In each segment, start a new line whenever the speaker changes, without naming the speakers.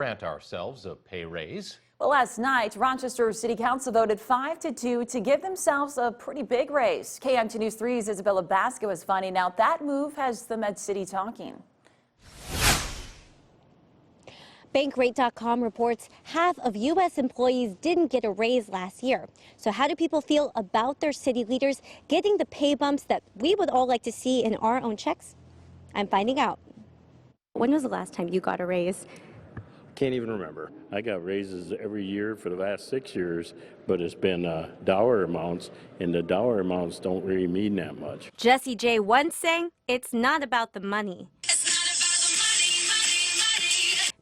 Grant ourselves a pay raise.
Well, last night, Rochester City Council voted 5-2 to give themselves a pretty big raise. KMT News 3's Isabella Basco is finding out that move has the Med City talking.
Bankrate.com reports half of U.S. employees didn't get a raise last year. So how do people feel about their city leaders getting the pay bumps that we would all like to see in our own checks? I'm finding out. When was the last time you got a raise?
Can't even remember. I got raises every year for the last 6 years, but it's been dollar amounts, and the dollar amounts don't really mean that much.
Jesse J. once sang, "It's not about the money."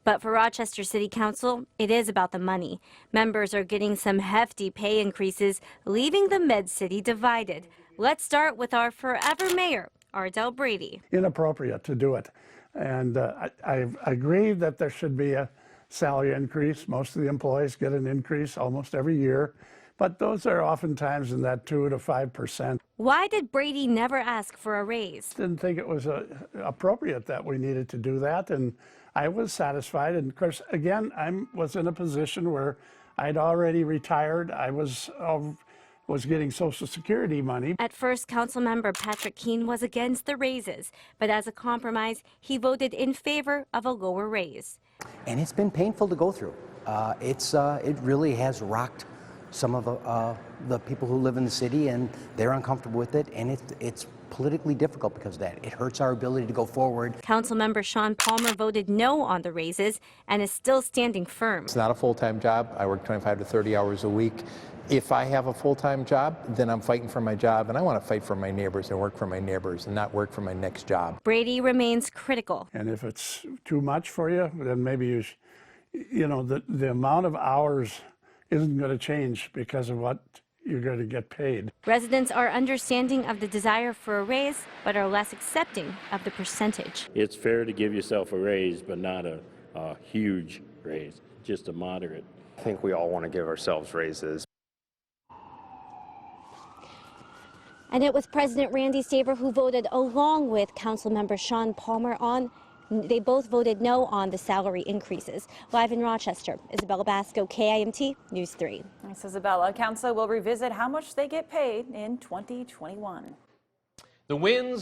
But for Rochester City Council, it is about the money. Members are getting some hefty pay increases, leaving the Med City divided. Let's start with our forever mayor, Ardell Brady.
Inappropriate to do it. And I agree that there should be a salary increase. Most of the employees get an increase almost every year, but those are oftentimes in that 2 to 5%.
Why did Brady never ask for a raise?
Didn't think it was appropriate that we needed to do that, and I was satisfied. And of course, again, I was in a position where I'd already retired. I was getting Social Security money.
At first, Councilmember Patrick Keene was against the raises, but as a compromise, he voted in favor of a lower raise.
And it's been painful to go through. It really has rocked some of the people who live in the city, and they're uncomfortable with it, and it's politically difficult because of that. It hurts our ability to go forward.
Councilmember Sean Palmer voted no on the raises and is still standing firm.
It's not a full-time job. I work 25 to 30 hours a week. If I have a full-time job, then I'm fighting for my job, and I want to fight for my neighbors and work for my neighbors and not work for my next job.
Brady remains critical.
And if it's too much for you, then maybe the amount of hours isn't going to change because of what you're going to get paid.
Residents are understanding of the desire for a raise, but are less accepting of the percentage.
It's fair to give yourself a raise, but not a huge raise, just a moderate.
I think we all want to give ourselves raises.
And it was President Randy Saver who voted along with Councilmember Sean Palmer on. They both voted no on the salary increases. Live in Rochester, Isabella Basco, KIMT News 3.
Thanks, Isabella. Council will revisit how much they get paid in 2021.
The winds